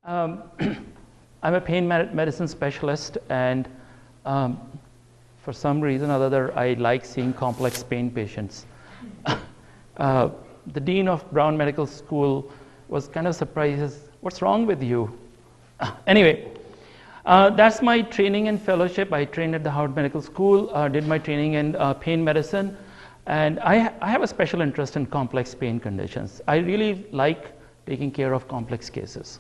Um, I'm a pain medicine specialist, and for some reason or other, I like seeing complex pain patients. The dean of Brown Medical School was kind of surprised. What's wrong with you? Anyway, that's my training and fellowship. I trained at the Harvard Medical School, did my training in pain medicine, and I have a special interest in complex pain conditions. I really like taking care of complex cases.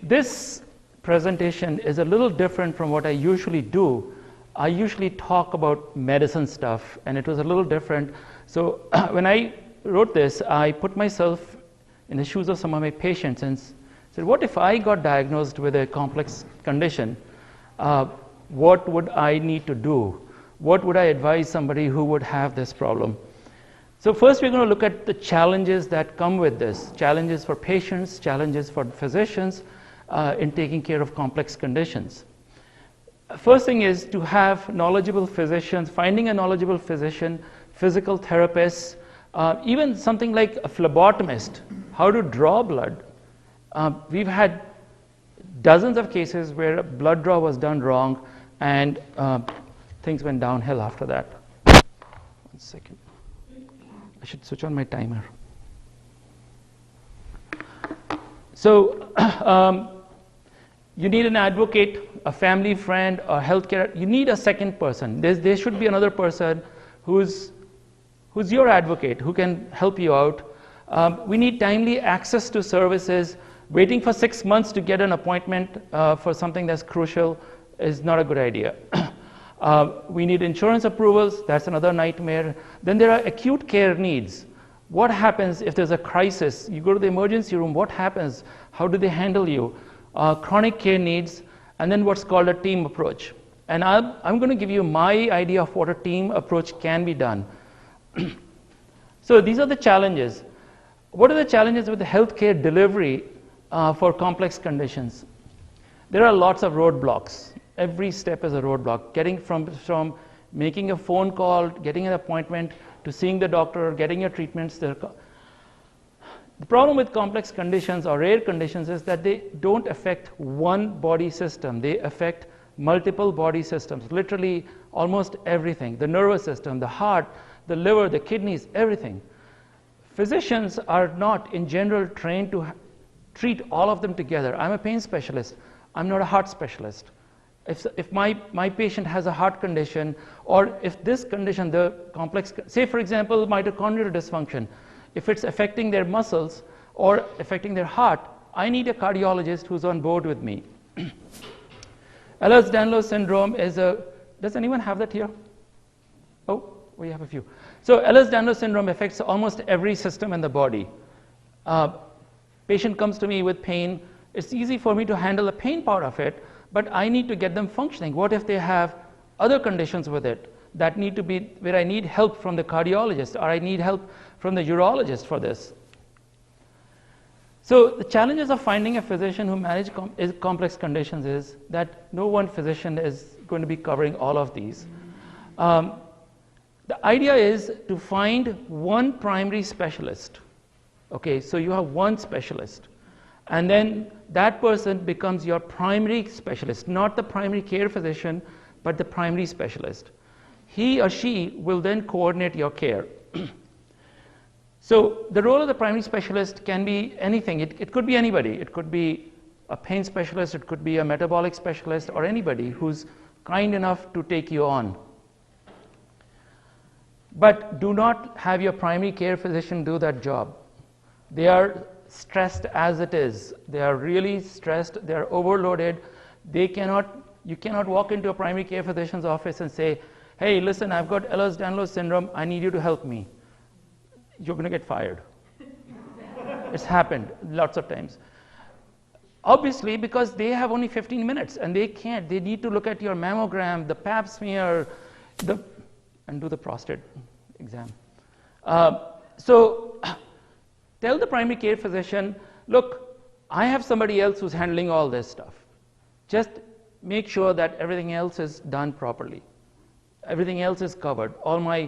This presentation is a little different from what I usually do. I usually talk about medicine stuff, and it was a little different. So when I wrote this, I put myself in the shoes of some of my patients and said, what if I got diagnosed with a complex condition? What would I need to do? What would I advise somebody who would have this problem? So first we're going to look at the challenges that come with this. Challenges for patients, challenges for physicians in taking care of complex conditions. First thing is to have knowledgeable physicians, finding a knowledgeable physician, physical therapists, even something like a phlebotomist, how to draw blood. We've had dozens of cases where a blood draw was done wrong and things went downhill after that. 1 second. I should switch on my timer. So you need an advocate, a family friend, a healthcare. You need a second person. There should be another person who's your advocate, who can help you out. We need timely access to services. Waiting for 6 months to get an appointment for something that's crucial is not a good idea. We need insurance approvals. That's another nightmare. Then there are acute care needs. What happens if there's a crisis? You go to the emergency room. What happens? How do they handle you? Chronic care needs, and then what's called a team approach. And I'm going to give you my idea of what a team approach can be done. So these are the challenges. What are the challenges with the healthcare delivery for complex conditions? There are lots of roadblocks. Every step is a roadblock. Getting from making a phone call, getting an appointment, to seeing the doctor, getting your treatments. The problem with complex conditions or rare conditions is that they don't affect one body system. They affect multiple body systems, literally almost everything. The nervous system, the heart, the liver, the kidneys, everything. Physicians are not, in general, trained to treat all of them together. I'm a pain specialist. I'm not a heart specialist. If my patient has a heart condition, or if this condition, the complex, say for example, mitochondrial dysfunction, if it's affecting their muscles or affecting their heart, I need a cardiologist who's on board with me. Ehlers-Danlos Syndrome is does anyone have that here? Oh, we have a few. So Ehlers-Danlos Syndrome affects almost every system in the body. Patient comes to me with pain. It's easy for me to handle the pain part of it, but I need to get them functioning. What if they have other conditions with it that need to be, where I need help from the cardiologist, or I need help from the urologist for this? So the challenges of finding a physician who manages complex conditions is that no one physician is going to be covering all of these. The idea is to find one primary specialist. Okay, so you have one specialist, and then that person becomes your primary specialist, not the primary care physician, but the primary specialist. He or she will then coordinate your care. So the role of the primary specialist can be anything. It could be anybody. It could be a pain specialist, it could be a metabolic specialist, or anybody who's kind enough to take you on. But do not have your primary care physician do that job. They are stressed as it is. They are really stressed. They are overloaded. You cannot walk into a primary care physician's office and say, hey, listen, I've got Ehlers-Danlos Syndrome. I need you to help me. You're going to get fired. It's happened lots of times. Obviously, because they have only 15 minutes and they can't. They need to look at your mammogram, the pap smear, and do the prostate exam. So tell the primary care physician, look, I have somebody else who's handling all this stuff. Just make sure that everything else is done properly. Everything else is covered. All my,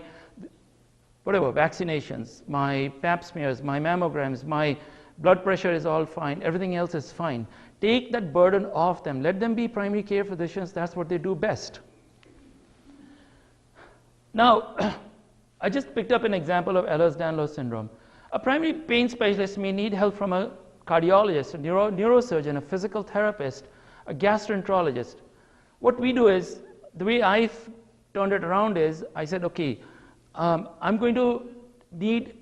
whatever, vaccinations, my pap smears, my mammograms, my blood pressure is all fine, everything else is fine. Take that burden off them. Let them be primary care physicians. That's what they do best. Now, I just picked up an example of Ehlers-Danlos Syndrome. A primary pain specialist may need help from a cardiologist, a neurosurgeon, a physical therapist, a gastroenterologist. What we do is, the way I've turned it around is, I said, okay, I'm going to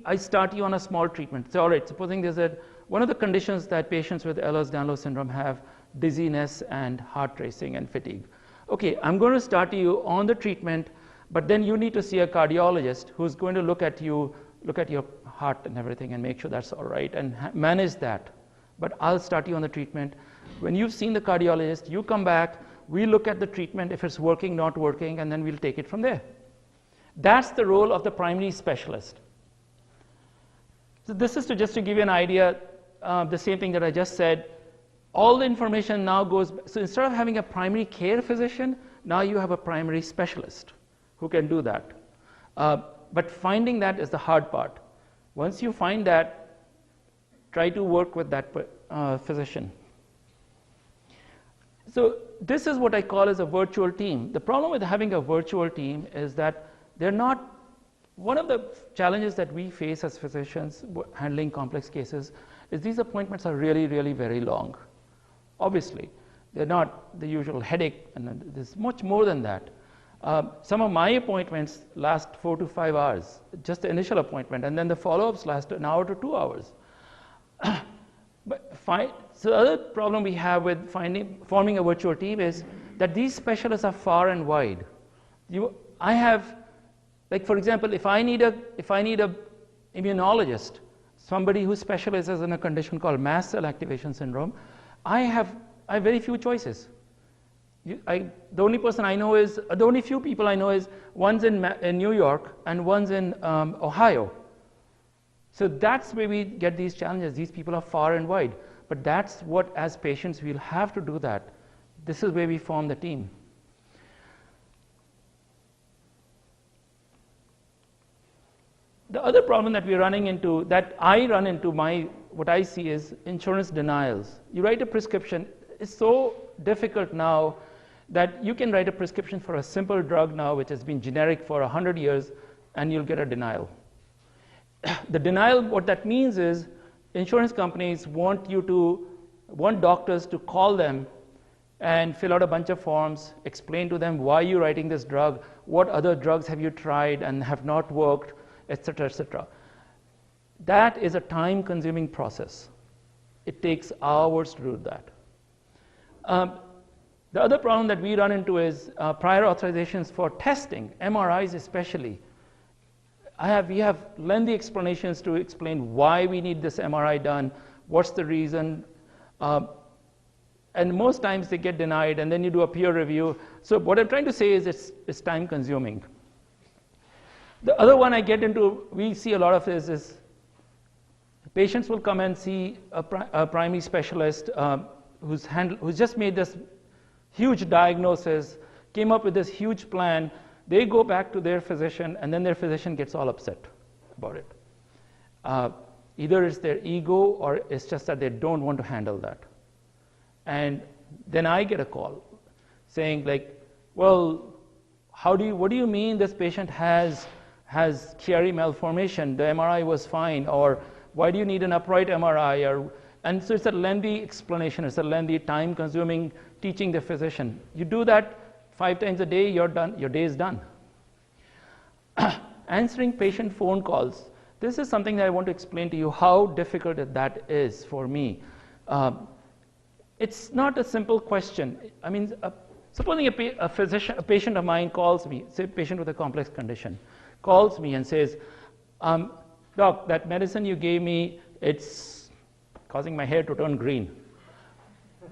I start you on a small treatment. So, all right, supposing there's one of the conditions that patients with Ehlers-Danlos Syndrome have, dizziness and heart racing and fatigue. Okay, I'm going to start you on the treatment, but then you need to see a cardiologist who's going to look at your heart and everything and make sure that's all right and manage that. But I'll start you on the treatment. When you've seen the cardiologist, you come back, we look at the treatment, if it's working, not working, and then we'll take it from there. That's the role of the primary specialist. So this is just to give you an idea, the same thing that I just said. All the information now goes, so instead of having a primary care physician, now you have a primary specialist who can do that. But finding that is the hard part. Once you find that, try to work with that physician. So this is what I call as a virtual team. The problem with having a virtual team is that they're not, one of the challenges that we face as physicians handling complex cases is these appointments are really, really very long. Obviously, they're not the usual headache, and there's much more than that. Some of my appointments last 4 to 5 hours, just the initial appointment, and then the follow-ups last an hour to 2 hours. So the other problem we have with forming a virtual team is that these specialists are far and wide. I have, like for example, if I need a immunologist, somebody who specializes in a condition called mast cell activation syndrome, I have very few choices. The only few people I know is one's in New York and one's in Ohio. So that's where we get these challenges. These people are far and wide. But that's what, as patients, we'll have to do that. This is where we form the team. The other problem that we're running into, that I run into, what I see is insurance denials. You write a prescription. It's so difficult now that you can write a prescription for a simple drug now, which has been generic for 100 years, and you'll get a denial. The denial, what that means is, insurance companies want doctors to call them and fill out a bunch of forms, explain to them why you're writing this drug, what other drugs have you tried and have not worked, etc., etc. That is a time-consuming process. It takes hours to do that. The other problem that we run into is prior authorizations for testing, MRIs especially. We have lengthy explanations to explain why we need this MRI done, what's the reason, and most times they get denied, and then you do a peer review. So what I'm trying to say is it's time consuming. The other one I get into, we see a lot of is patients will come and see a primary specialist who's just made this huge diagnosis, came up with this huge plan. They go back to their physician, and then their physician gets all upset about it. Either it's their ego, or it's just that they don't want to handle that. And then I get a call saying, like, well, what do you mean this patient has Chiari malformation? The MRI was fine, or why do you need an upright MRI? And so it's a lengthy explanation. It's a lengthy, time-consuming teaching the physician. You do that 5 times a day, you're done. Your day is done. Answering patient phone calls. This is something that I want to explain to you how difficult that is for me. It's not a simple question. I mean, supposing a patient of mine calls me, say a patient with a complex condition, calls me and says, doc, that medicine you gave me, it's causing my hair to turn green.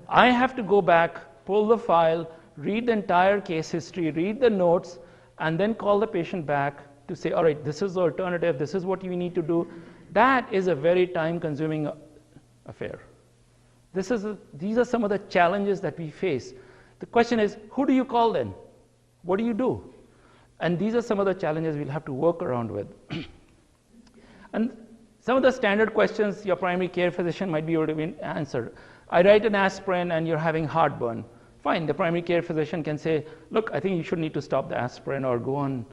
I have to go back, pull the file, read the entire case history, read the notes, and then call the patient back to say, all right, this is the alternative, this is what you need to do. That is a very time-consuming affair. These are some of the challenges that we face. The question is, who do you call then? What do you do? And these are some of the challenges we'll have to work around with. And some of the standard questions your primary care physician might be able to answer. I write an aspirin and you're having heartburn. Fine, the primary care physician can say, look, I think you should need to stop the aspirin or go on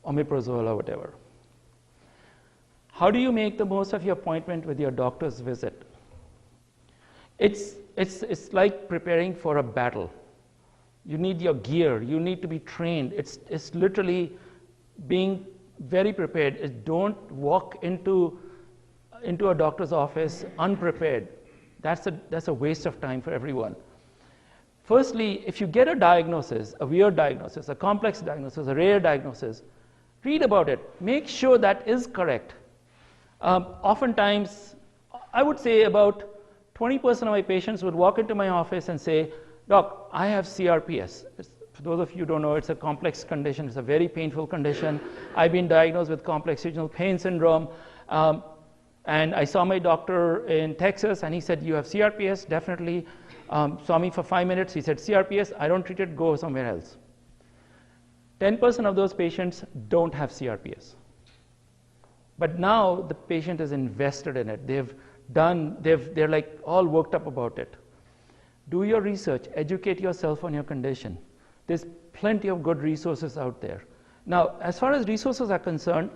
omeprazole or whatever. How do you make the most of your appointment with your doctor's visit? It's like preparing for a battle. You need your gear, you need to be trained. It's literally being very prepared. Don't walk into a doctor's office unprepared. That's a waste of time for everyone. Firstly, if you get a diagnosis, a weird diagnosis, a complex diagnosis, a rare diagnosis, read about it. Make sure that is correct. Oftentimes, I would say about 20% of my patients would walk into my office and say, Doc, I have CRPS. For those of you who don't know, it's a complex condition. It's a very painful condition. I've been diagnosed with complex regional pain syndrome. And I saw my doctor in Texas, and he said, you have CRPS, definitely. Saw me for 5 minutes. He said, CRPS, I don't treat it, go somewhere else. 10% of those patients don't have CRPS. But now the patient is invested in it. They're like all worked up about it. Do your research, educate yourself on your condition. There's plenty of good resources out there. Now, as far as resources are concerned,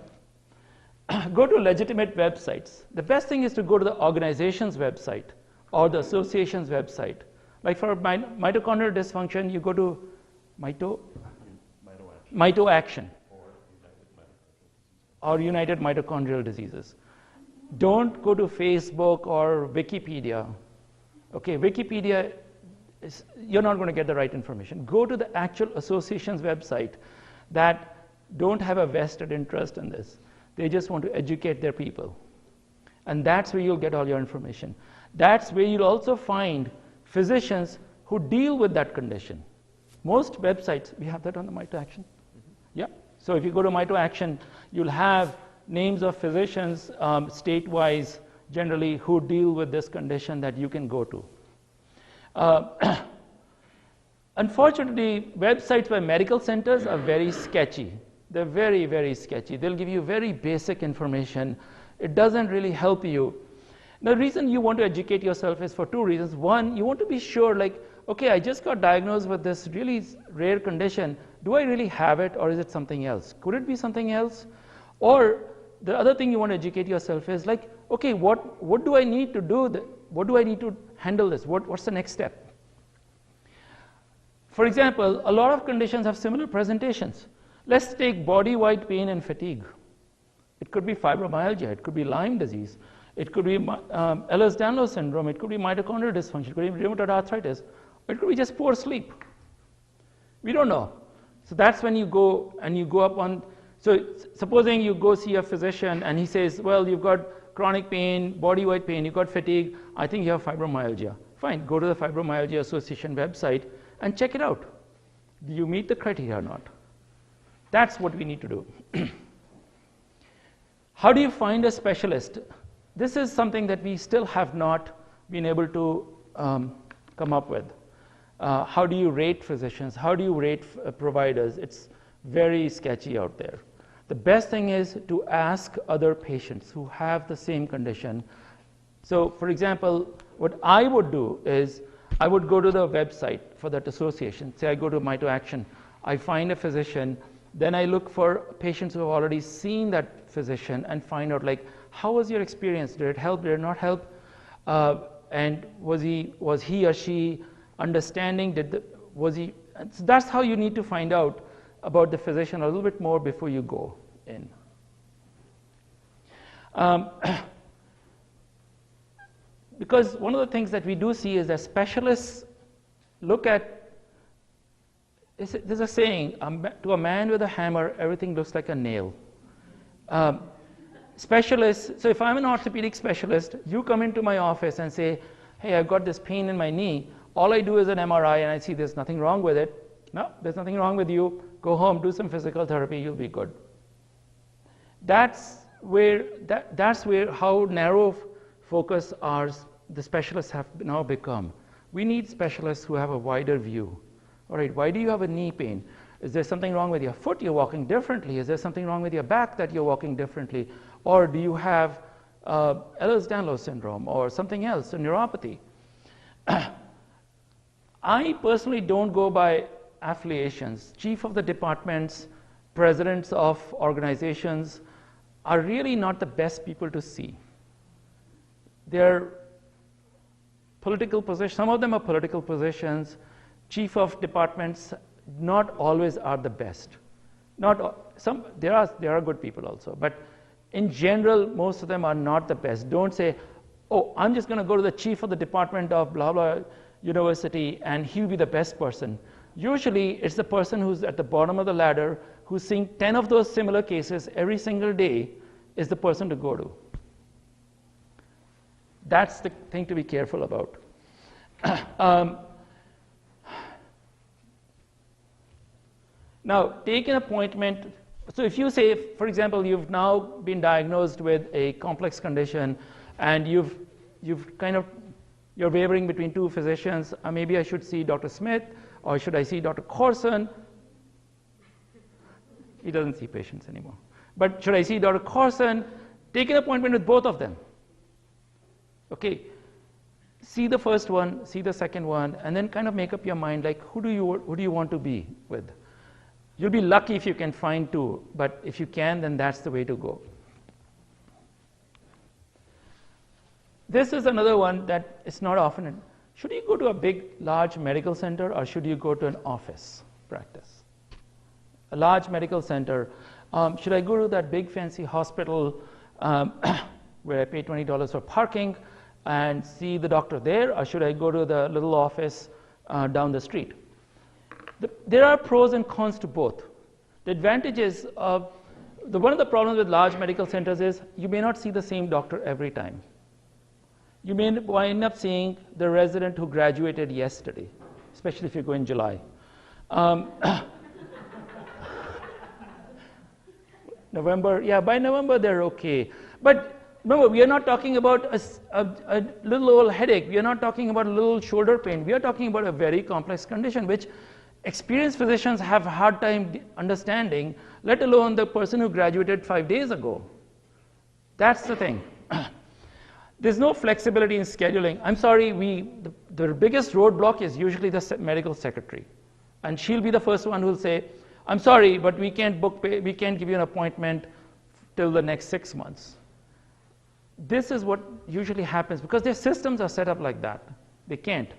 go to legitimate websites. The best thing is to go to the organization's website or the association's website. Like for mitochondrial dysfunction, you go to Mito Action or United Mitochondrial Diseases. Don't go to Facebook or Wikipedia. Okay, Wikipedia, you're not going to get the right information. Go to the actual association's website that don't have a vested interest in this. They just want to educate their people. And that's where you'll get all your information. That's where you'll also find physicians who deal with that condition. Most websites, we have that on the Mito Action? Yeah. So if you go to Mito Action, you'll have names of physicians state-wise, generally, who deal with this condition that you can go to. Unfortunately, websites by medical centers are very sketchy. They're very, very sketchy. They'll give you very basic information. It doesn't really help you. The reason you want to educate yourself is for two reasons. One, you want to be sure, like, okay, I just got diagnosed with this really rare condition. Do I really have it, or is it something else? Could it be something else? Or the other thing you want to educate yourself is like, okay, what do I need to do? What do I need to handle this? What's the next step? For example, a lot of conditions have similar presentations. Let's take body-wide pain and fatigue. It could be fibromyalgia. It could be Lyme disease. It could be Ehlers-Danlos Syndrome. It could be mitochondrial dysfunction. It could be rheumatoid arthritis. It could be just poor sleep. We don't know. So that's when you go and you go up on. So supposing you go see a physician and he says, well, you've got chronic pain, body-wide pain, you've got fatigue, I think you have fibromyalgia. Fine, go to the Fibromyalgia Association website and check it out. Do you meet the criteria or not? That's what we need to do. How do you find a specialist? This is something that we still have not been able to come up with. How do you rate physicians? How do you rate providers? It's very sketchy out there. The best thing is to ask other patients who have the same condition. So, for example, what I would do is I would go to the website for that association. Say I go to Mito Action. I find a physician. Then I look for patients who have already seen that physician and find out, like, how was your experience? Did it help? Did it not help? And was he or she understanding? So that's how you need to find out about the physician a little bit more before you go in. Because one of the things that we do see is that specialists look at, there's a saying, to a man with a hammer, everything looks like a nail. Specialists, so if I'm an orthopedic specialist, you come into my office and say, hey, I've got this pain in my knee. All I do is an MRI and I see there's nothing wrong with it. No, there's nothing wrong with you. Go home, do some physical therapy, you'll be good. That's where how narrow focus the specialists have now become. We need specialists who have a wider view. All right, why do you have a knee pain? Is there something wrong with your foot? You're walking differently. Is there something wrong with your back that you're walking differently? Or do you have Ehlers-Danlos Syndrome or something else, a neuropathy. I personally don't go by affiliations. Chief of the departments, presidents of organizations are really not the best people to see. They're political positions, some of them are political positions. Chief of departments not always are the best. There are good people also, but in general, most of them are not the best. Don't say, oh, I'm just going to go to the chief of the department of blah, blah university and he'll be the best person. Usually, it's the person who's at the bottom of the ladder who's seeing 10 of those similar cases every single day is the person to go to. That's the thing to be careful about. Now, take an appointment. So if you say, for example, you've now been diagnosed with a complex condition and you're wavering between two physicians, maybe I should see Dr. Smith or should I see Dr. Corson? He doesn't see patients anymore. But should I see Dr. Corson? Take an appointment with both of them. Okay, see the first one, see the second one, and then kind of make up your mind, like, who do you want to be with? You'll be lucky if you can find two, but if you can, then that's the way to go. This is another one that is not often. Should you go to a big, large medical center, or should you go to an office practice? A large medical center. Should I go to that big, fancy hospital where I pay $20 for parking and see the doctor there, or should I go to the little office down the street? There are pros and cons to both. The advantages of one of the problems with large medical centers is you may not see the same doctor every time. You may wind up seeing the resident who graduated yesterday, especially if you go in July. November, yeah, by November they're okay. But remember, we are not talking about a little old headache. We are not talking about a little shoulder pain. We are talking about a very complex condition, which experienced physicians have a hard time understanding, let alone the person who graduated 5 days ago. That's the thing. There's no flexibility in scheduling. I'm sorry, the biggest roadblock is usually the medical secretary. And she'll be the first one who'll say, I'm sorry, but we can't give you an appointment till the next 6 months. This is what usually happens because their systems are set up like that. They can't.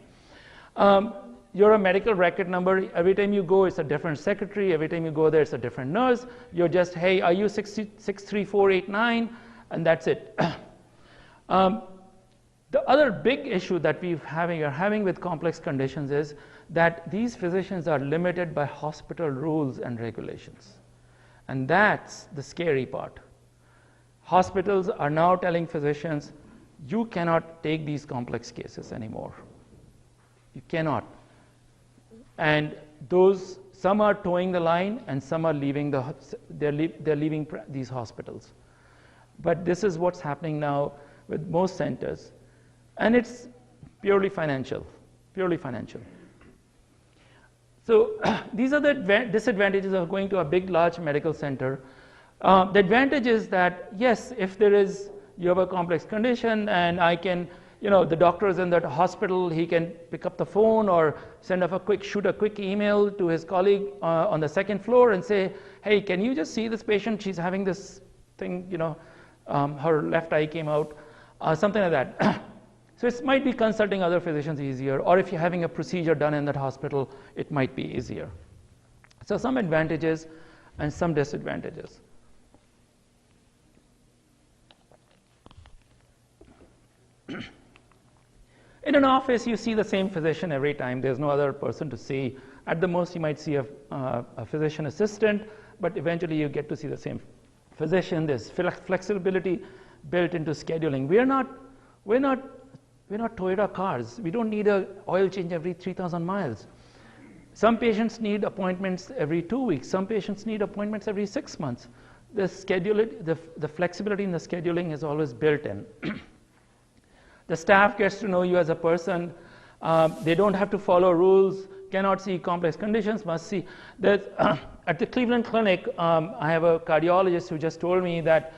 You're a medical record number. Every time you go, it's a different secretary. Every time you go there, it's a different nurse. You're just, hey, are you 63489? And that's it. The other big issue that we're having with complex conditions is that these physicians are limited by hospital rules and regulations. And that's the scary part. Hospitals are now telling physicians, you cannot take these complex cases anymore. You cannot. And some are towing the line and some are leaving they're leaving these hospitals. But this is what's happening now with most centers. And it's purely financial, purely financial. So these are the disadvantages of going to a big, large medical center. The advantage is that, yes, if you have a complex condition and the doctor is in that hospital, he can pick up the phone or shoot a quick email to his colleague on the second floor and say, hey, can you just see this patient? She's having this thing, her left eye came out, something like that. So it might be consulting other physicians easier, or if you're having a procedure done in that hospital, it might be easier. So some advantages and some disadvantages. In an office, you see the same physician every time. There's no other person to see. At the most, you might see a physician assistant, but eventually you get to see the same physician. There's flexibility built into scheduling. We're not Toyota cars. We don't need an oil change every 3,000 miles. Some patients need appointments every 2 weeks. Some patients need appointments every 6 months. The flexibility in the scheduling is always built in. The staff gets to know you as a person. They don't have to follow rules, cannot see complex conditions, must see. At the Cleveland Clinic, I have a cardiologist who just told me that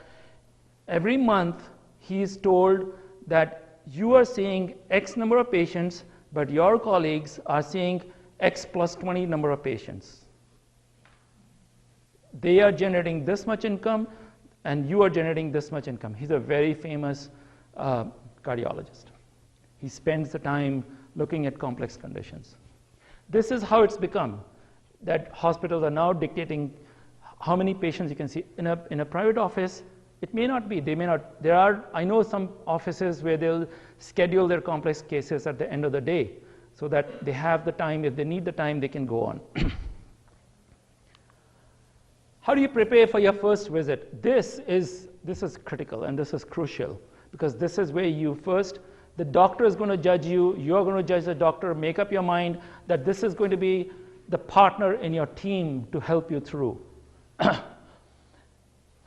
every month he is told that you are seeing X number of patients, but your colleagues are seeing X plus 20 number of patients. They are generating this much income, and you are generating this much income. He's a very famous cardiologist. He spends the time looking at complex conditions. This is how it's become, that hospitals are now dictating how many patients you can see. In a private office, it may not be, they may not. I know some offices where they'll schedule their complex cases at the end of the day so that they have the time. If they need the time, they can go on. How do you prepare for your first visit? This is critical and this is crucial, because this is where the doctor is going to judge you, you're going to judge the doctor. Make up your mind that this is going to be the partner in your team to help you through.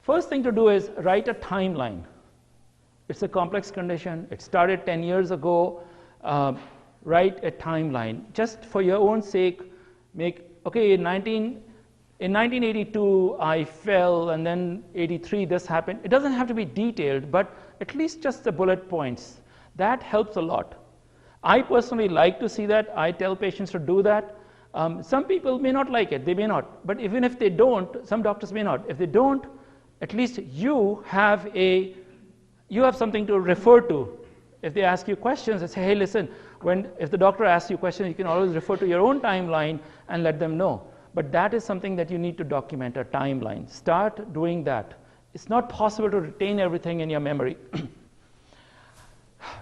First thing to do is write a timeline. It's a complex condition. It started 10 years ago. Write a timeline. Just for your own sake, okay, in 1982, I fell, and then 83, this happened. It doesn't have to be detailed, but at least just the bullet points. That helps a lot. I personally like to see that. I tell patients to do that. Some people may not like it. They may not. But even if they don't, some doctors may not. If they don't, at least you have something to refer to. If they ask you questions, they say, hey, listen, if the doctor asks you questions, you can always refer to your own timeline and let them know. But that is something that you need to document, a timeline. Start doing that. It's not possible to retain everything in your memory.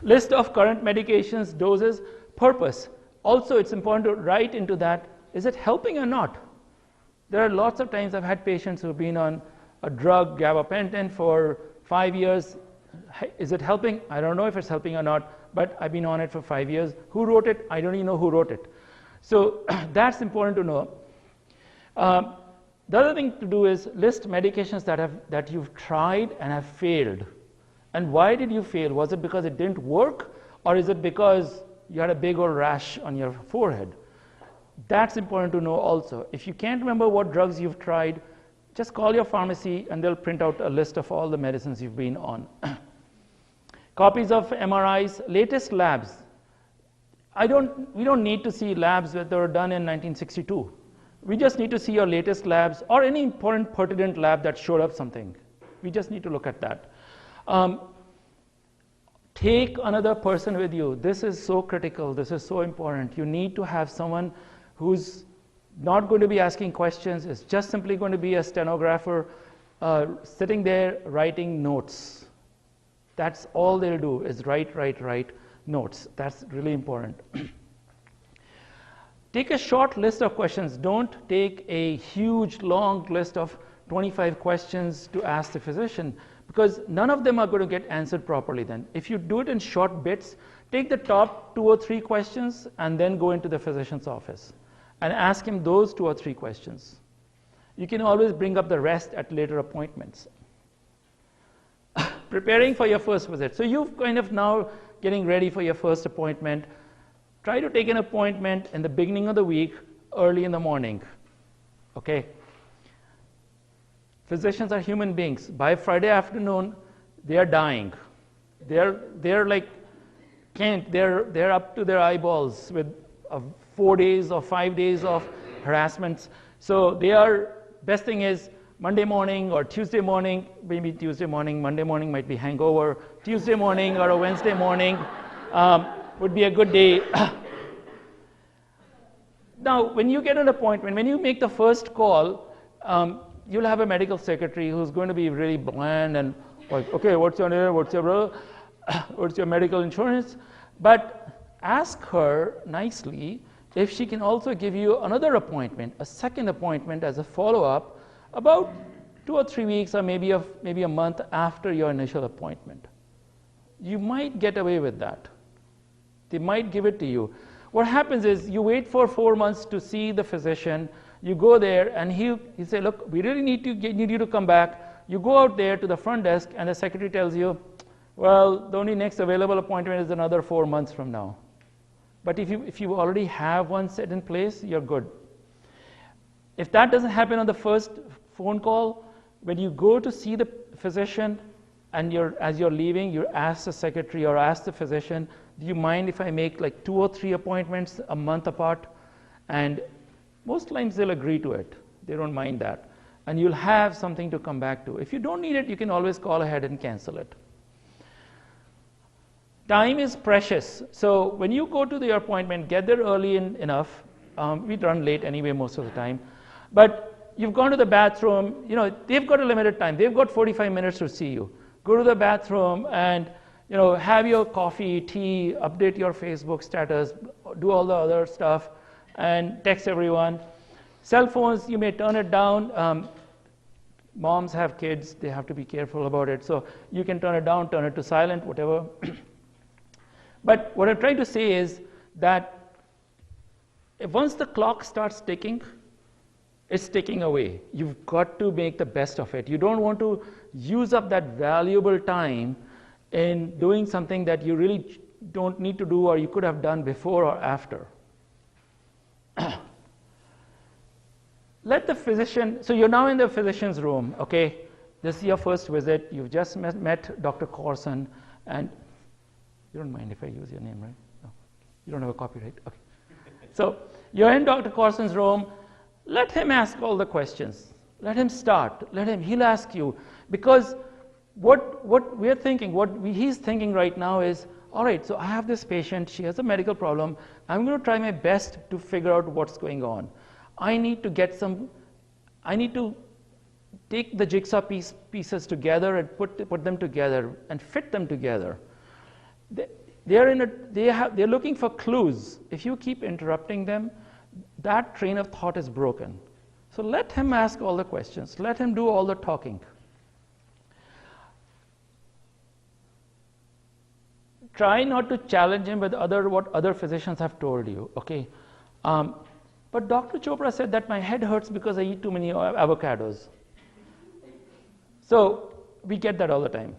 List of current medications, doses, purpose. Also, it's important to write into that, is it helping or not? There are lots of times I've had patients who've been on a drug, gabapentin, for 5 years. Is it helping? I don't know if it's helping or not, but I've been on it for 5 years. Who wrote it? I don't even know who wrote it. So that's important to know. The other thing to do is list medications that you've tried and have failed. And why did you fail? Was it because it didn't work, or is it because you had a big old rash on your forehead? That's important to know also. If you can't remember what drugs you've tried, just call your pharmacy and they'll print out a list of all the medicines you've been on. Copies of MRIs, latest labs. We don't need to see labs that were done in 1962. We just need to see your latest labs or any important pertinent lab that showed up something. We just need to look at that. Take another person with you. This is so critical. This is so important. You need to have someone who's not going to be asking questions. It's just simply going to be a stenographer sitting there writing notes. That's all they'll do is write notes. That's really important. Take a short list of questions. Don't take a huge, long list of 25 questions to ask the physician, because none of them are going to get answered properly then. If you do it in short bits, take the top 2 or 3 questions and then go into the physician's office and ask him those 2 or 3 questions. You can always bring up the rest at later appointments. Preparing for your first visit. So you've kind of now getting ready for your first appointment. Try to take an appointment in the beginning of the week, early in the morning. Okay? Physicians are human beings. By Friday afternoon, they are dying. They're like they're up to their eyeballs with 4 days or 5 days of harassments. So best thing is Monday morning or Tuesday morning, maybe Tuesday morning, Monday morning might be hangover. Tuesday morning or a Wednesday morning would be a good day. Now, when you get an appointment, when you make the first call, you'll have a medical secretary who's going to be really bland and like, okay, what's your name, what's your medical insurance? But ask her nicely if she can also give you another appointment, a second appointment as a follow-up about 2 or 3 weeks or maybe a month after your initial appointment. You might get away with that. They might give it to you. What happens is you wait for 4 months to see the physician. You go there and he say, look, we really need you to come back. You go out there to the front desk and the secretary tells you, well, the only next available appointment is another 4 months from now. But if you already have one set in place, you're good. If that doesn't happen on the first phone call, when you go to see the physician, and as you're leaving, you ask the secretary or ask the physician, do you mind if I make like 2 or 3 appointments a month apart? And most times they'll agree to it. They don't mind that. And you'll have something to come back to. If you don't need it, you can always call ahead and cancel it. Time is precious. So when you go to your appointment, get there early enough. We run late anyway most of the time. But you've gone to the bathroom. You know, they've got a limited time. They've got 45 minutes to see you. Go to the bathroom and have your coffee, tea, update your Facebook status, do all the other stuff, and text everyone. Cell phones, you may turn it down. Moms have kids, they have to be careful about it. So you can turn it down, turn it to silent, whatever. But what I'm trying to say is that once the clock starts ticking, it's ticking away. You've got to make the best of it. You don't want to use up that valuable time in doing something that you really don't need to do or you could have done before or after. Let the physician, so you're now in the physician's room, okay? This is your first visit. You've just met Dr. Corson, and you don't mind if I use your name, right? No. You don't have a copyright? Okay. So you're in Dr. Corson's room. Let him ask all the questions. Let him start. He'll ask you. Because what we're thinking, he's thinking right now is, all right, so I have this patient. She has a medical problem. I'm going to try my best to figure out what's going on. I need to take the jigsaw pieces together and put them together and fit them together. They're looking for clues. If you keep interrupting them, that train of thought is broken. So let him ask all the questions. Let him do all the talking. Try not to challenge him with what other physicians have told you, okay? But Dr. Chopra said that my head hurts because I eat too many avocados. So we get that all the time.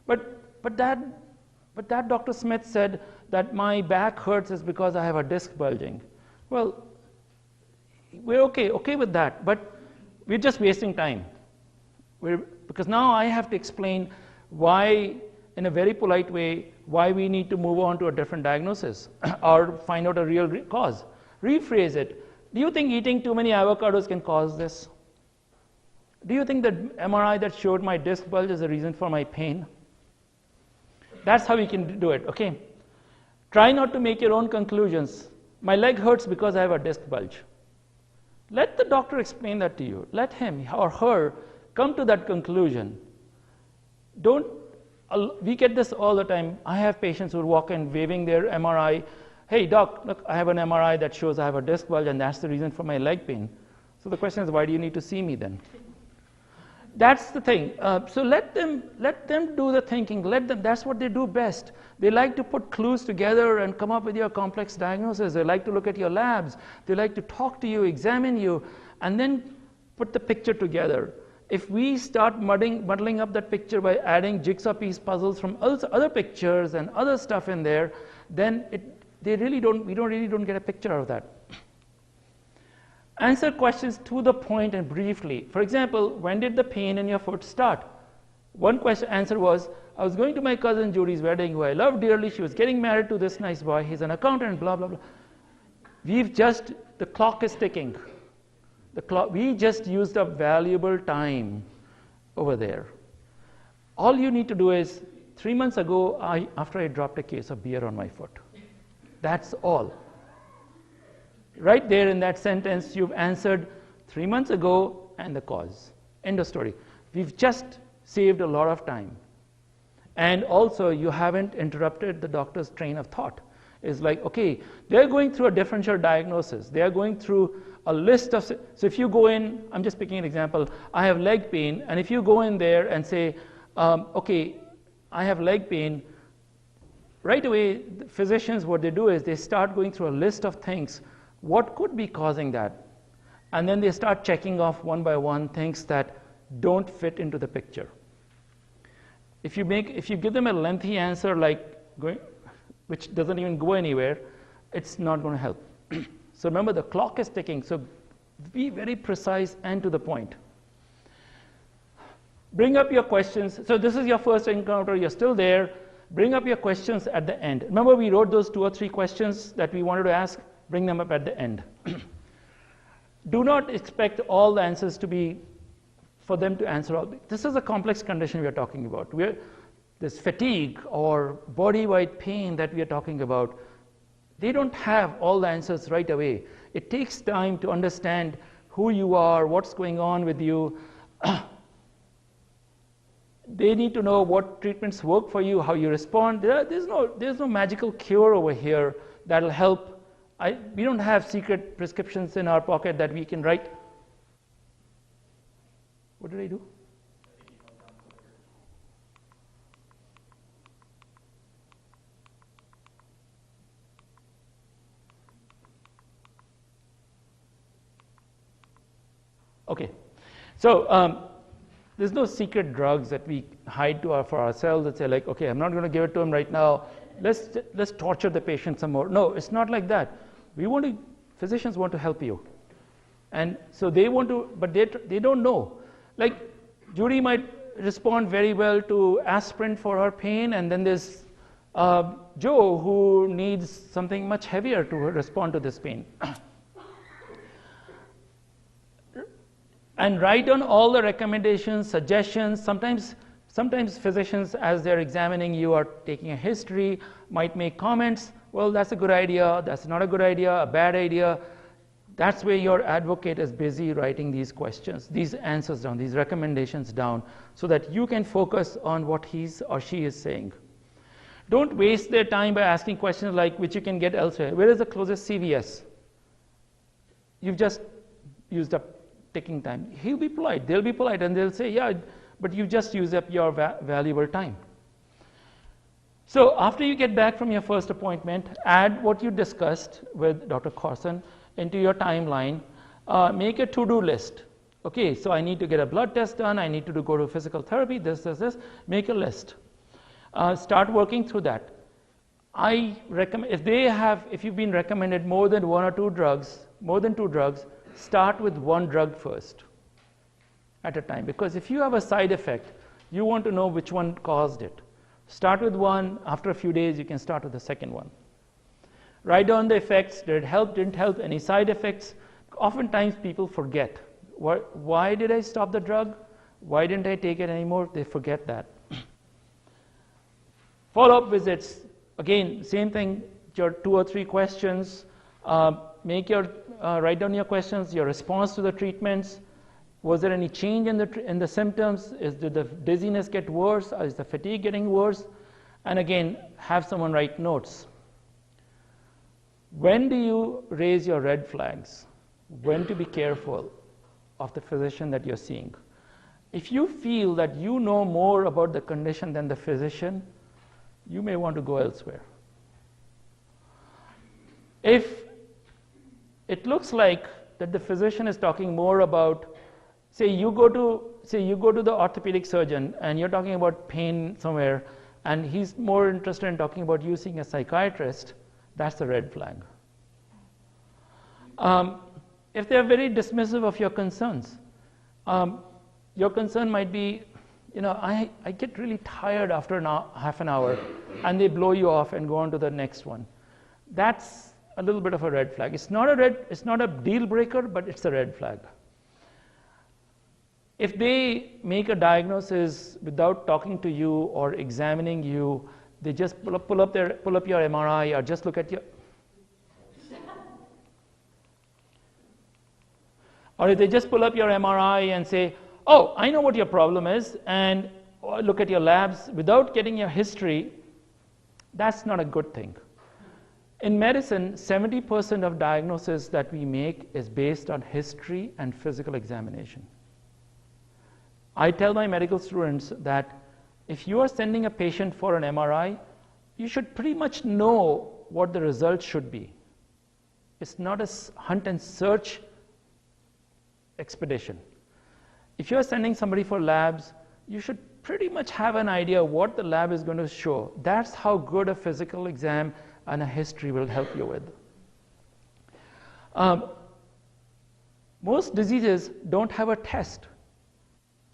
But that Dr. Smith said that my back hurts is because I have a disc bulging. Well, we're okay with that, but we're just wasting time. Because now I have to explain why, in a very polite way, why we need to move on to a different diagnosis or find out a real cause. Rephrase it. Do you think eating too many avocados can cause this? Do you think that MRI that showed my disc bulge is the reason for my pain? That's how we can do it, okay? Try not to make your own conclusions. My leg hurts because I have a disc bulge. Let the doctor explain that to you. Let him or her come to that conclusion. We get this all the time. I have patients who walk in waving their MRI. Hey, doc, look, I have an MRI that shows I have a disc bulge, and that's the reason for my leg pain. So the question is, why do you need to see me then? That's the thing. So let them do the thinking. That's what they do best. They like to put clues together and come up with your complex diagnosis. They like to look at your labs. They like to talk to you, examine you, and then put the picture together. If we start muddling up that picture by adding jigsaw piece puzzles from other pictures and other stuff in there, then we really don't get a picture out of that. Answer questions to the point and briefly. For example, when did the pain in your foot start? One answer was, I was going to my cousin Judy's wedding, who I love dearly. She was getting married to this nice boy. He's an accountant, blah, blah, blah. The clock is ticking. We just used up valuable time over there. All you need to do is, 3 months ago, after I dropped a case of beer on my foot. That's all. Right there in that sentence, you've answered 3 months ago and the cause. End of story. We've just saved a lot of time. And also, you haven't interrupted the doctor's train of thought. It's like, okay, they're going through a differential diagnosis. They're going through a list of, so if you go in, I'm just picking an example, I have leg pain, and if you go in there and say, okay, I have leg pain, right away, the physicians, what they do is they start going through a list of things. What could be causing that? And then they start checking off one by one things that don't fit into the picture. If you give them a lengthy answer which doesn't even go anywhere, it's not going to help. So remember, the clock is ticking, so be very precise and to the point. Bring up your questions. So this is your first encounter, you're still there. Bring up your questions at the end. Remember we wrote those 2 or 3 questions that we wanted to ask? Bring them up at the end. Do not expect all the answers to be, for them to answer all. This is a complex condition we are talking about. This fatigue or body-wide pain that we are talking about, they don't have all the answers right away. It takes time to understand who you are, what's going on with you. They need to know what treatments work for you, how you respond. There's no magical cure over here that'll help. We don't have secret prescriptions in our pocket that we can write. What did I do? Okay, so there's no secret drugs that we hide for ourselves that say like, okay, I'm not going to give it to him right now. Let's torture the patient some more. No, it's not like that. Physicians want to help you. And so they want to, but they don't know. Like Judy might respond very well to aspirin for her pain, and then there's Joe who needs something much heavier to respond to this pain. And write down all the recommendations, suggestions. Sometimes physicians, as they're examining you or taking a history, might make comments. Well, that's a good idea. That's not a good idea, a bad idea. That's where your advocate is busy writing these questions, these answers down, these recommendations down, so that you can focus on what he's or she is saying. Don't waste their time by asking questions like which you can get elsewhere. Where is the closest CVS? You've just used up taking time. He'll be polite. They'll be polite, and they'll say, yeah, but you just used up your valuable time. So after you get back from your first appointment, add what you discussed with Dr. Carson into your timeline. Make a to-do list. Okay, so I need to get a blood test done. I need to go to physical therapy, this. Make a list. Start working through that. I recommend, if you've been recommended more than 1 or 2 drugs, start with 1 drug first at a time. Because if you have a side effect, you want to know which one caused it. Start with 1. After a few days, you can start with the second one. Write down the effects. Did it help? Didn't help? Any side effects? Oftentimes, people forget. Why did I stop the drug? Why didn't I take it anymore? They forget that. Follow-up visits. Again, same thing. Your 2 or 3 questions. Write down your questions, your response to the treatments. Was there any change in the symptoms? Did the dizziness get worse? Or is the fatigue getting worse? And again, have someone write notes. When do you raise your red flags? When to be careful of the physician that you're seeing? If you feel that you know more about the condition than the physician, you may want to go elsewhere. If it looks like that the physician is talking more about, say you go to the orthopedic surgeon and you're talking about pain somewhere, and he's more interested in talking about you seeing a psychiatrist, that's a red flag. If they're very dismissive of your concerns, your concern might be, I get really tired after half an hour, and they blow you off and go on to the next one. That's a little bit of a red flag. It's not a deal breaker, but it's a red flag. If they make a diagnosis without talking to you or examining you, they just pull up your MRI or just look at your, or if they just pull up your MRI and say, oh, I know what your problem is, and look at your labs without getting your history, that's not a good thing. In medicine, 70% of diagnosis that we make is based on history and physical examination. I tell my medical students that if you are sending a patient for an MRI, you should pretty much know what the results should be. It's not a hunt and search expedition. If you're sending somebody for labs, you should pretty much have an idea what the lab is going to show. That's how good a physical exam and a history will help you with. Most diseases don't have a test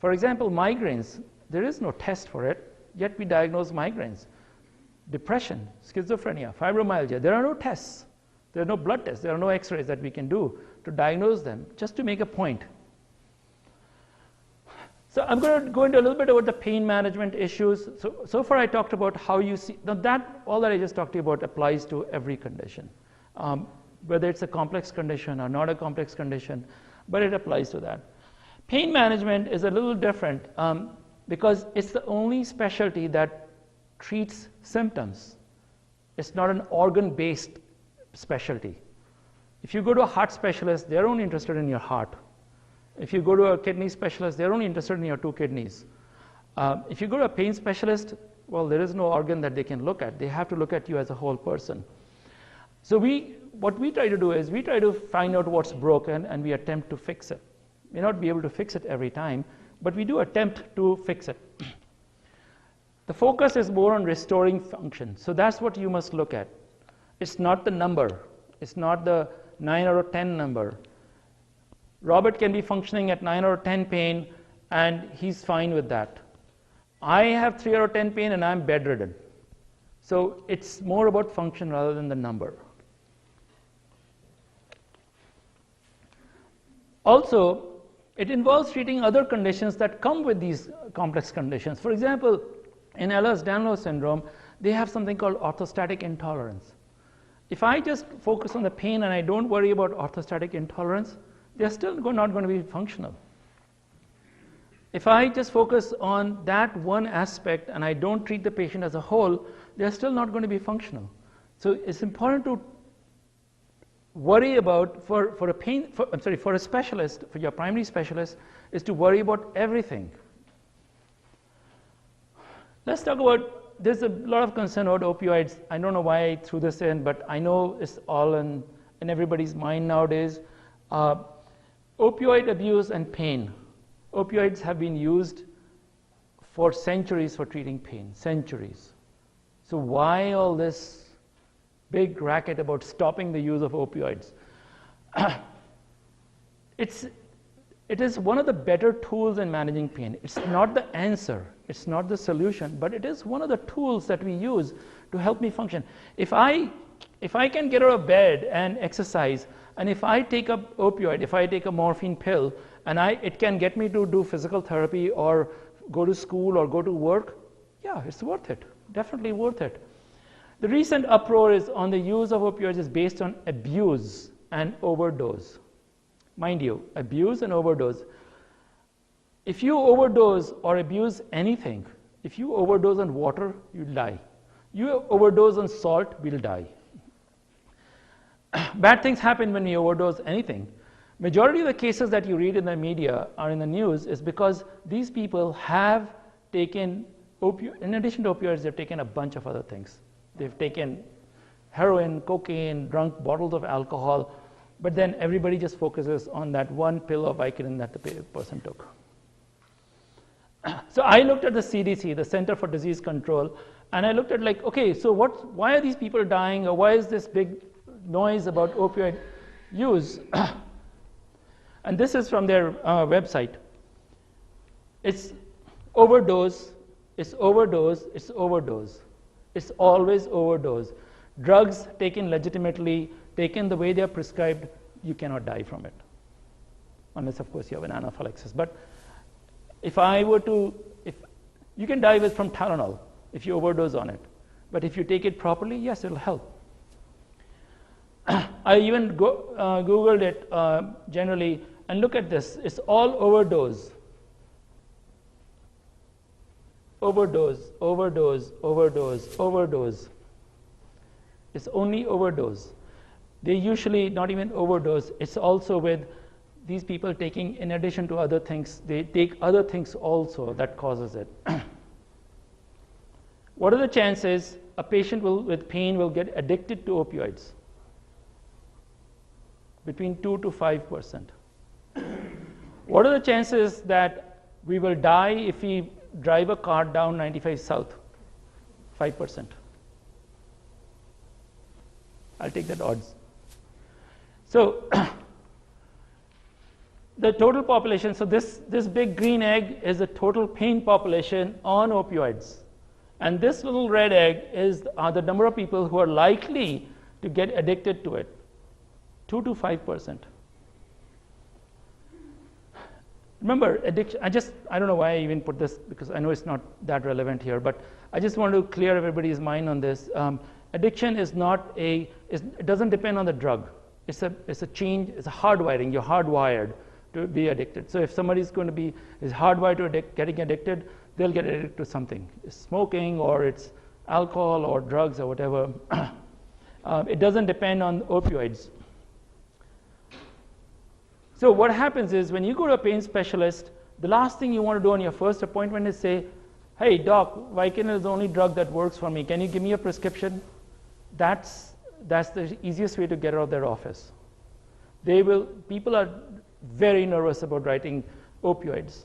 For example, migraines, there is no test for it, yet we diagnose migraines. Depression, schizophrenia, fibromyalgia, there are no tests. There are no blood tests, there are no x-rays that we can do to diagnose them, just to make a point. So I'm going to go into a little bit about the pain management issues. So far I talked about how you see, now all that I just talked to you about applies to every condition. Whether it's a complex condition or not a complex condition, but it applies to that. Pain management is a little different because it's the only specialty that treats symptoms. It's not an organ-based specialty. If you go to a heart specialist, they're only interested in your heart. If you go to a kidney specialist, they're only interested in your 2 kidneys. If you go to a pain specialist, well, there is no organ that they can look at. They have to look at you as a whole person. So what we try to do is we try to find out what's broken and we attempt to fix it. We may not be able to fix it every time, but we do attempt to fix it. The focus is more on restoring function. So that's what you must look at. It's not the number. It's not the 9 out of 10 number. Robert can be functioning at 9 out of 10 pain and he's fine with that. I have 3 out of 10 pain and I'm bedridden. So it's more about function rather than the number. Also, it involves treating other conditions that come with these complex conditions. For example, in Ehlers-Danlos Syndrome, they have something called orthostatic intolerance. If I just focus on the pain and I don't worry about orthostatic intolerance, they're still not going to be functional. If I just focus on that one aspect and I don't treat the patient as a whole, they're still not going to be functional. So it's important to worry about, for a specialist, for your primary specialist, is to worry about everything. Let's talk about, there's a lot of concern about opioids. I don't know why I threw this in, but I know it's all in everybody's mind nowadays. Opioid abuse and pain. Opioids have been used for centuries for treating pain, centuries. So why all this big racket about stopping the use of opioids? It is one of the better tools in managing pain. It's not the answer, it's not the solution, but it is one of the tools that we use to help me function. If I can get out of bed and exercise, and if I take a opioid, if I take a morphine pill, and it can get me to do physical therapy or go to school or go to work, yeah, it's worth it, definitely worth it. The recent uproar is on the use of opioids is based on abuse and overdose. Mind you, abuse and overdose. If you overdose or abuse anything, if you overdose on water, you'll die. You overdose on salt, we'll die. Bad things happen when we overdose anything. Majority of the cases that you read in the media or in the news is because these people have taken, in addition to opioids, they've taken a bunch of other things. They've taken heroin, cocaine, drunk bottles of alcohol, but then everybody just focuses on that one pill of Vicodin that the person took. So I looked at the CDC, the Center for Disease Control, and I looked at like, okay, so why are these people dying, or why is this big noise about opioid use? And this is from their website. It's overdose, it's overdose, it's overdose. It's always overdose. Drugs taken legitimately, taken the way they are prescribed, you cannot die from it. Unless, of course, you have an anaphylaxis. But if you can die from Tylenol if you overdose on it. But if you take it properly, yes, it'll help. I even Googled it generally, and look at this. It's all overdose. Overdose, overdose, overdose, overdose. It's only overdose. They usually not even overdose. It's also with these people taking, in addition to other things, they take other things also that causes it. What are the chances a patient with pain will get addicted to opioids? Between 2 to 5%. What are the chances that we will die if we drive a car down 95 South? 5%. I'll take that odds. So The total population, so this big green egg is the total pain population on opioids. And this little red egg is the number of people who are likely to get addicted to it, 2 to 5%. Remember, addiction, I don't know why I even put this, because I know it's not that relevant here, but I just want to clear everybody's mind on this. Addiction is not it doesn't depend on the drug. It's a change, it's a hardwiring, you're hardwired to be addicted. So if somebody's going to is hardwired to getting addicted, they'll get addicted to something. It's smoking, or it's alcohol, or drugs, or whatever. It doesn't depend on opioids. So what happens is, when you go to a pain specialist, the last thing you want to do on your first appointment is say, hey doc, Vicodin is the only drug that works for me. Can you give me a prescription? That's the easiest way to get out of their office. People are very nervous about writing opioids.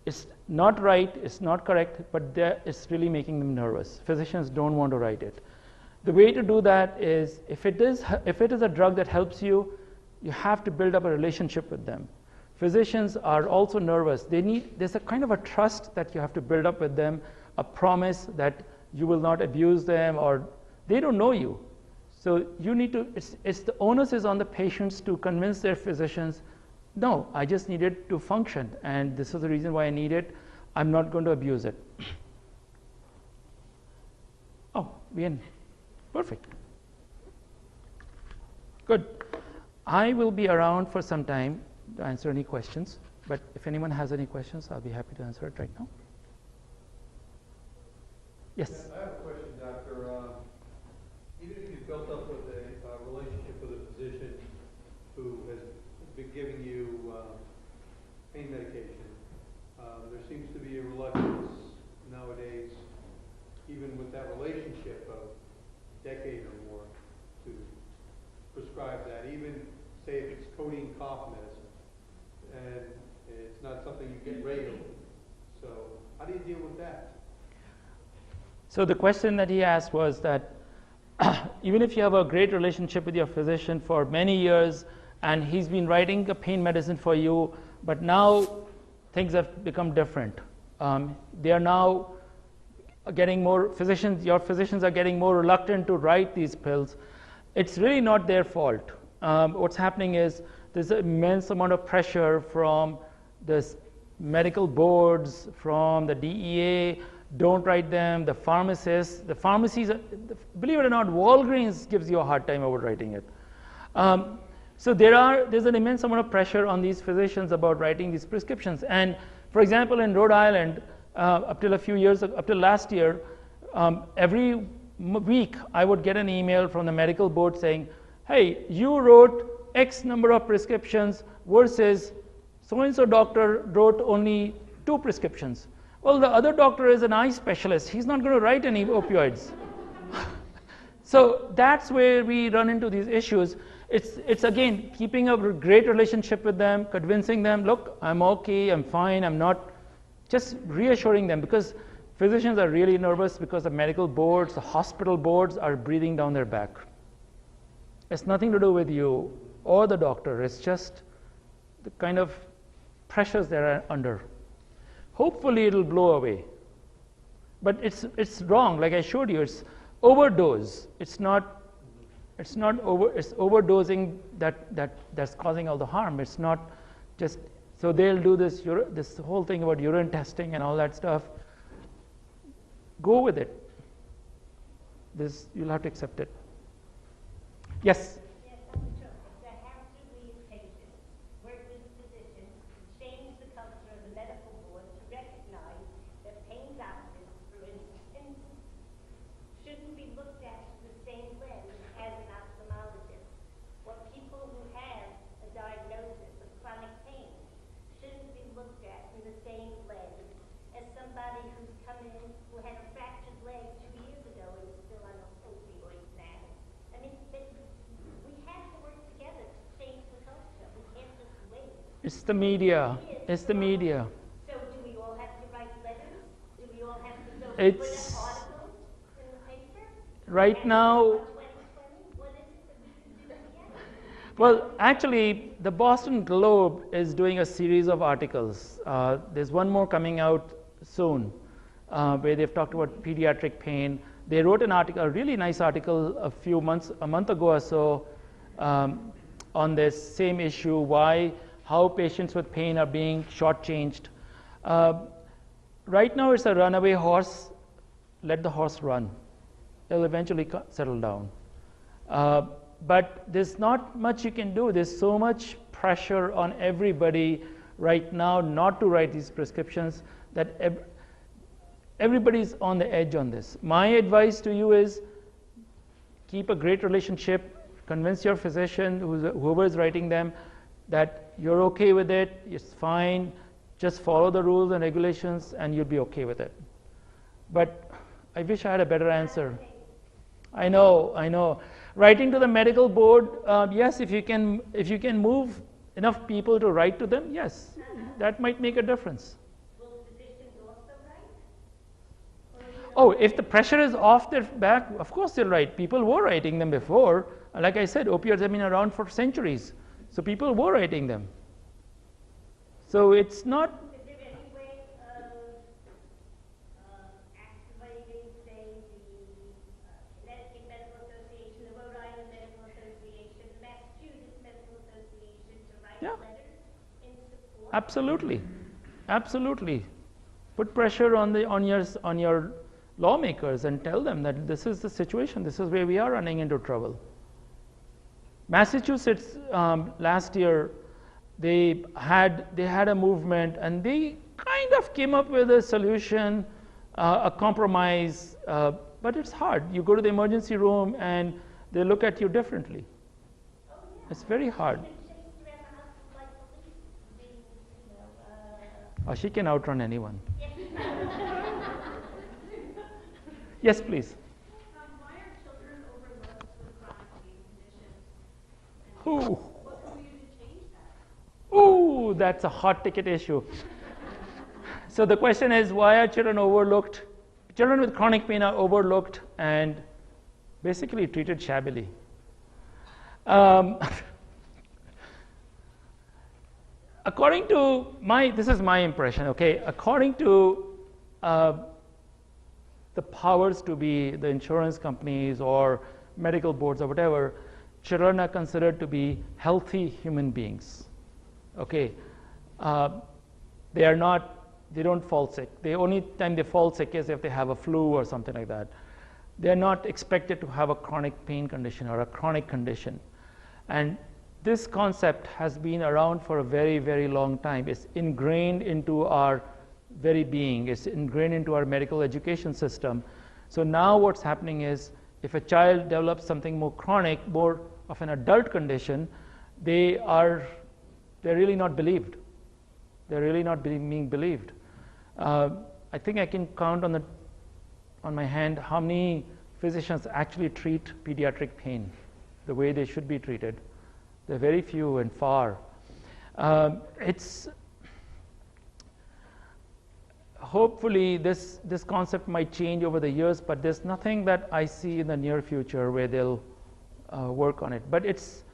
It's not right, it's not correct, but it's really making them nervous. Physicians don't want to write it. The way to do that is, if it is a drug that helps you, you have to build up a relationship with them. Physicians are also nervous. There's a kind of a trust that you have to build up with them, a promise that you will not abuse them, or they don't know you. So you need to, the onus is on the patients to convince their physicians, no, I just need it to function, and this is the reason why I need it. I'm not going to abuse it. Oh, bien. Perfect. Good. I will be around for some time to answer any questions, but if anyone has any questions, I'll be happy to answer it right now. Yes? I have a question, doctor. Even if you've built up with a relationship with a physician who has been giving you pain medication, there seems to be a reluctance nowadays, even with that relationship of a decade or more, to prescribe that, even say if it's codeine cough medicine, and it's not something you get regularly. So how do you deal with that? So the question that he asked was that even if you have a great relationship with your physician for many years, and he's been writing a pain medicine for you, but now things have become different. They are now getting more, your physicians are getting more reluctant to write these pills. It's really not their fault. What's happening is there's an immense amount of pressure from the medical boards, from the DEA, don't write them, the pharmacists, the pharmacies, believe it or not, Walgreens gives you a hard time about writing it. So there's an immense amount of pressure on these physicians about writing these prescriptions. And for example, in Rhode Island, up till last year, every week I would get an email from the medical board saying, hey, you wrote X number of prescriptions versus so-and-so doctor wrote only 2 prescriptions. Well, the other doctor is an eye specialist. He's not going to write any opioids. So that's where we run into these issues. It's again, keeping a great relationship with them, convincing them, look, I'm okay, I'm fine, I'm not, just reassuring them, because physicians are really nervous because the medical boards, the hospital boards are breathing down their back. It's nothing to do with you or the doctor. It's just the kind of pressures they're under. Hopefully it'll blow away. But it's wrong, like I showed you, it's overdose. It's overdosing that's causing all the harm. It's not just, so they'll do this whole thing about urine testing and all that stuff. Go with it. You'll have to accept it. Yes? Yes, Dr. Chopra, there have to be patients, work with physicians, change the culture of the medical board to recognize that pain doctors, for instance, shouldn't be looked at the same lens as an ophthalmologist. What people who have a diagnosis of chronic pain shouldn't be looked at in the same lens as somebody who's come in who had a fractured leg 2 years ago and is still on opioids now. I mean, we have to work together to change the culture. We can't just wait. It's the media. It's the media. So do we all have to write letters? Do we all have to go put It's- articles in the paper? Right now, What is it that we can do together? Well, actually, the Boston Globe is doing a series of articles. There's one more coming out soon where they've talked about pediatric pain. They wrote an article, a really nice article a month ago or so on this same issue, how patients with pain are being shortchanged. Right now it's a runaway horse. Let the horse run. It'll eventually settle down. But there's not much you can do. There's so much pressure on everybody right now not to write these prescriptions that everybody's on the edge on this. My advice to you is keep a great relationship, convince your physician, whoever is writing them, that you're okay with it, it's fine, just follow the rules and regulations and you'll be okay with it. But I wish I had a better answer. I know. Writing to the medical board, yes, if you can move enough people to write to them, yes, that might make a difference. Will physicians also write? Oh, if the pressure is off their back, of course they'll write. People were writing them before. Like I said, opioids have been around for centuries. So people were writing them. So it's not... Is there any way of activating, say, the Connecticut Medical Association, the Rhode Island Medical Association, the Massachusetts Medical Association to write letters in support? Absolutely. Put pressure on your lawmakers and tell them that this is the situation. This is where we are running into trouble. Massachusetts last year, they had a movement and they kind of came up with a solution, a compromise, but it's hard. You go to the emergency room and they look at you differently. Oh, yeah. It's very hard. Oh, she can outrun anyone. Yes, please. Why are children overlooked with chronic pain conditions? Ooh. What can we do to change that? Ooh, that's a hot ticket issue. So the question is, why are children overlooked? Children with chronic pain are overlooked and basically treated shabbily. According to this is my impression, okay? According to the powers to be, the insurance companies or medical boards or whatever, children are considered to be healthy human beings. Okay, they don't fall sick. The only time they fall sick is if they have a flu or something like that. They're not expected to have a chronic pain condition or a chronic condition. And this concept has been around for a very, very long time. It's ingrained into our very being. It's ingrained into our medical education system. So now what's happening is, if a child develops something more chronic, more of an adult condition, they're really not believed. They're really not being believed. I think I can count on my hand how many physicians actually treat pediatric pain the way they should be treated. They're very few and far. Hopefully this concept might change over the years, but there's nothing that I see in the near future where they'll work on it. But it's,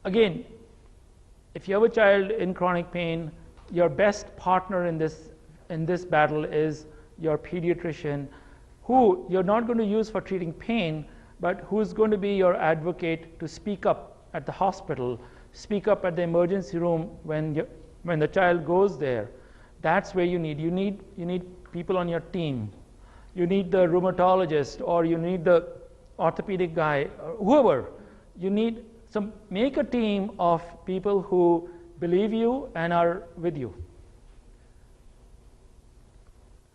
again, if you have a child in chronic pain, your best partner in this battle is your pediatrician, who you're not going to use for treating pain, but who's going to be your advocate to speak up at the hospital, speak up at the emergency room when the child goes there. That's where you need people on your team. You need the rheumatologist, or you need the orthopedic guy, or whoever. Make a team of people who believe you and are with you.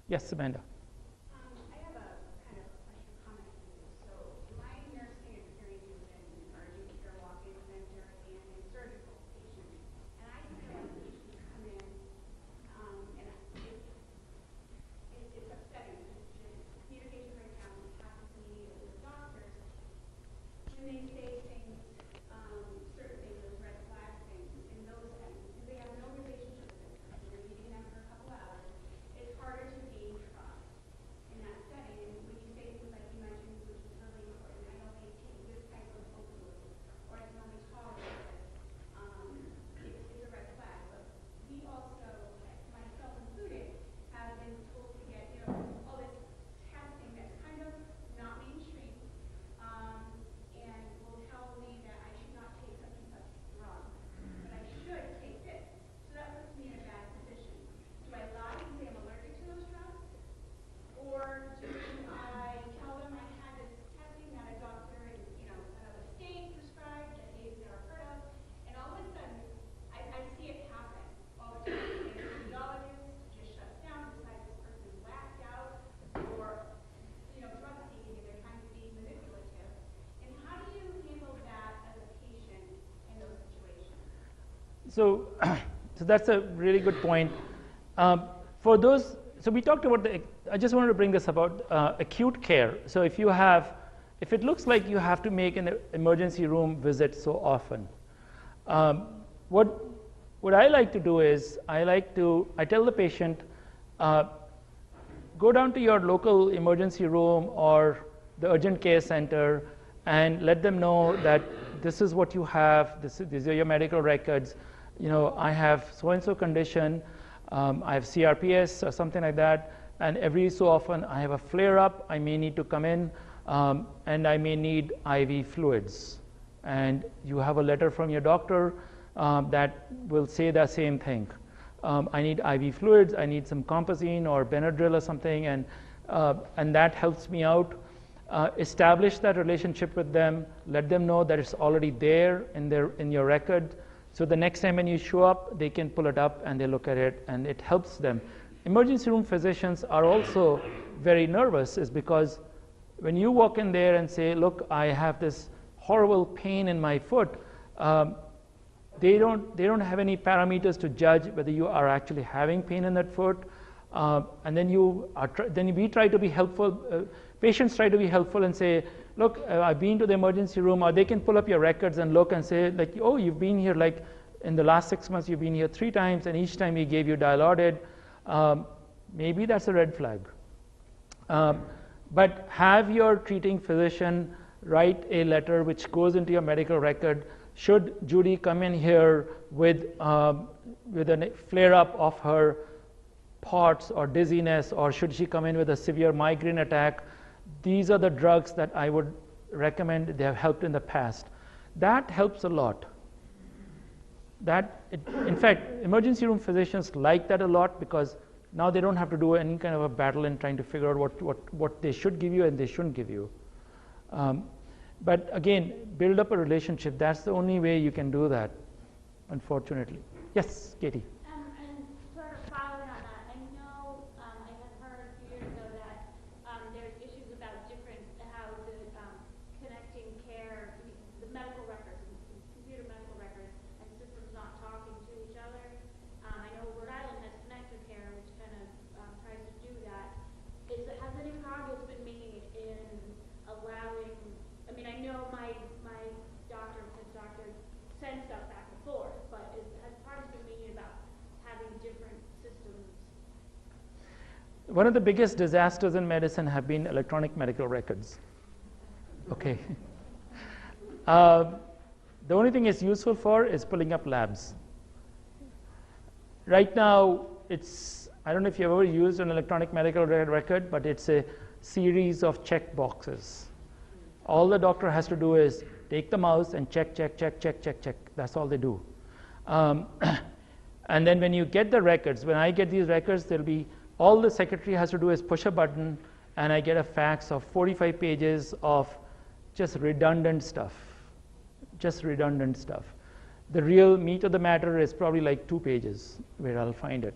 Yes, Amanda. I have a kind of question, comment for you. So my nursing experience has been in urgent care walk-in center and in surgical patients. And I feel like patients come in and it's upsetting. Communication breakdown happens immediately with doctors. When they say things, certain things, those red flag things, in those settings, because they have no relationship with them. They're meeting them for a couple hours. It's harder to gain trust. So, so that's a really good point. For those, so we talked about I just wanted to bring this about acute care. So if it looks like you have to make an emergency room visit so often, what I like to do is I tell the patient, go down to your local emergency room or the urgent care center and let them know that this is what you have, these are your medical records. I have so-and-so condition, I have CRPS or something like that, and every so often I have a flare-up, I may need to come in, and I may need IV fluids. And you have a letter from your doctor that will say the same thing. I need IV fluids, I need some Compazine or Benadryl or something, and that helps me out. Establish that relationship with them, let them know that it's already there in your record, so the next time when you show up, they can pull it up and they look at it, and it helps them. Emergency room physicians are also very nervous, is because when you walk in there and say, look, I have this horrible pain in my foot, they don't have any parameters to judge whether you are actually having pain in that foot, and then we try to be helpful. Patients try to be helpful and say, look, I've been to the emergency room, or they can pull up your records and look and say, like, oh, you've been here, like, in the last 6 months, you've been here 3 times, and each time we gave you Dilaudid. Maybe that's a red flag. But have your treating physician write a letter which goes into your medical record. Should Judy come in here with a flare-up of her POTS or dizziness, or should she come in with a severe migraine attack? These are the drugs that I would recommend. They have helped in the past. That helps a lot. In fact, emergency room physicians like that a lot, because now they don't have to do any kind of a battle in trying to figure out what they should give you and they shouldn't give you. But again, build up a relationship. That's the only way you can do that, unfortunately. Yes, Katie. And sort of following on that, I know I had heard a few years ago that there's issues about how the connecting care, the medical records, computer medical records, and systems not talking to each other. I know Rhode Island has Connected Care, which kind of tries to do that. Has any progress been made in allowing? I mean, I know my doctor, his doctor, sends stuff back and forth, but has progress been made about having different systems? One of the biggest disasters in medicine have been electronic medical records. Okay. The only thing it's useful for is pulling up labs. Right now, I don't know if you've ever used an electronic medical record, but it's a series of check boxes. All the doctor has to do is take the mouse and check. That's all they do. And then when you get the records, when I get these records, all the secretary has to do is push a button, and I get a fax of 45 pages of just redundant stuff. The real meat of the matter is probably like 2 pages where I'll find it.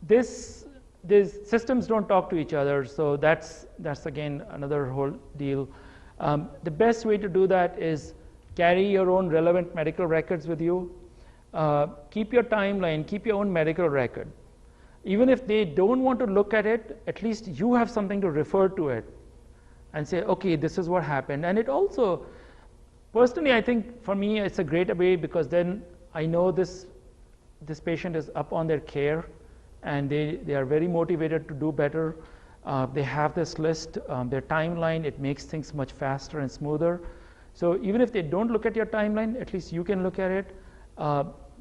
These systems don't talk to each other, so that's again another whole deal. The best way to do that is carry your own relevant medical records with you. Keep your timeline, keep your own medical record. Even if they don't want to look at it, at least you have something to refer to it and say, okay, this is what happened. And it also, personally, I think for me it's a great way, because then I know this patient is up on their care, and they are very motivated to do better. They have this list, their timeline, it makes things much faster and smoother. So even if they don't look at your timeline, at least you can look at it.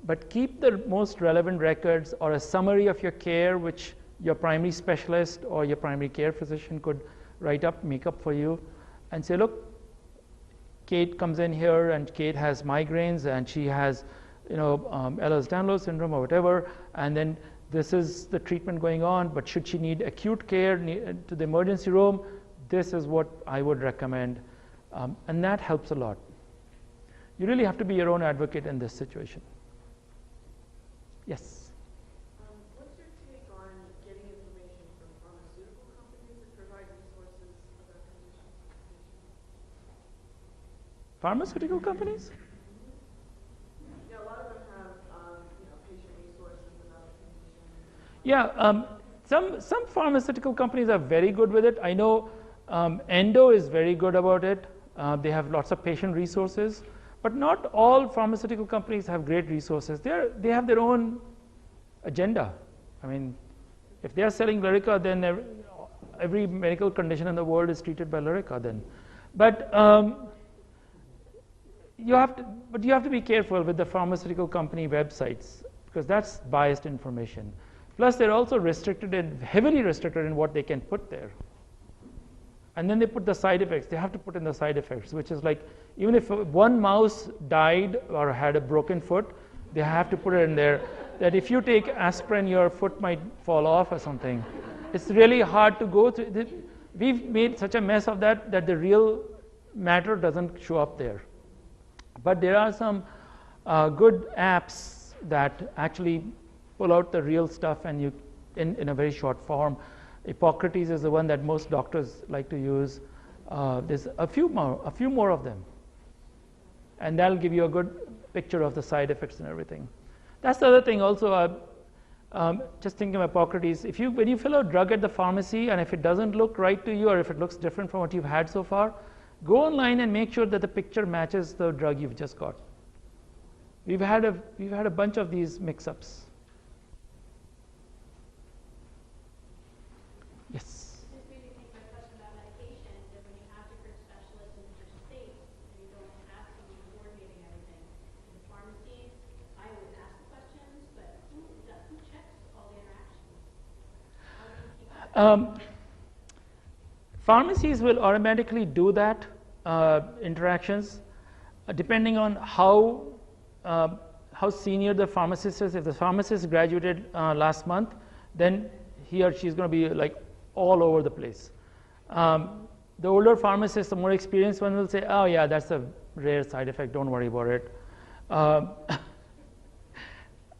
But keep the most relevant records, or a summary of your care, which your primary specialist or your primary care physician could make up for you, and say, look, Kate comes in here and Kate has migraines and she has, Ehlers-Danlos Syndrome or whatever, and then this is the treatment going on, but should she need acute care to the emergency room, this is what I would recommend. And that helps a lot. You really have to be your own advocate in this situation. Yes? What's your take on getting information from pharmaceutical companies that provide resources about conditions? Pharmaceutical companies? Yeah, some pharmaceutical companies are very good with it. I know Endo is very good about it. They have lots of patient resources, but not all pharmaceutical companies have great resources. They have their own agenda. I mean, if they are selling Lyrica, then every medical condition in the world is treated by Lyrica then. But you have to be careful with the pharmaceutical company websites, because that's biased information. Plus, they're also heavily restricted in what they can put there. And then they put the side effects. They have to put in the side effects, which is like, even if one mouse died or had a broken foot, they have to put it in there that if you take aspirin, your foot might fall off or something. It's really hard to go through. We've made such a mess of that the real matter doesn't show up there. But there are some good apps that actually pull out the real stuff and you in a very short form. Hippocrates is the one that most doctors like to use. There's a few more of them, and that'll give you a good picture of the side effects and everything. That's the other thing also. Just thinking of Hippocrates, when you fill out a drug at the pharmacy and if it doesn't look right to you or if it looks different from what you've had so far, go online and make sure that the picture matches the drug you've just got. We've had a bunch of these mix-ups. Yes. This maybe makes my question about medication, that when you have different specialists in different states, and you don't have someone coordinating everything. In the pharmacies, I always ask the questions, but who checks all the interactions? How do you keep Pharmacies will automatically do that, interactions, depending on how senior the pharmacist is. If the pharmacist graduated last month, then he or she is going to be like all over the place. The older pharmacist, the more experienced one, will say, oh yeah, that's a rare side effect, don't worry about it.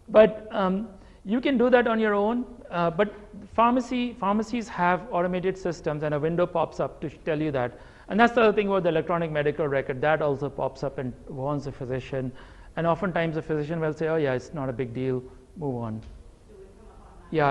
But you can do that on your own, but pharmacies have automated systems and a window pops up to tell you that. And that's the other thing about the electronic medical record. That also pops up and warns the physician. And oftentimes the physician will say, oh yeah, it's not a big deal, move on. Yeah.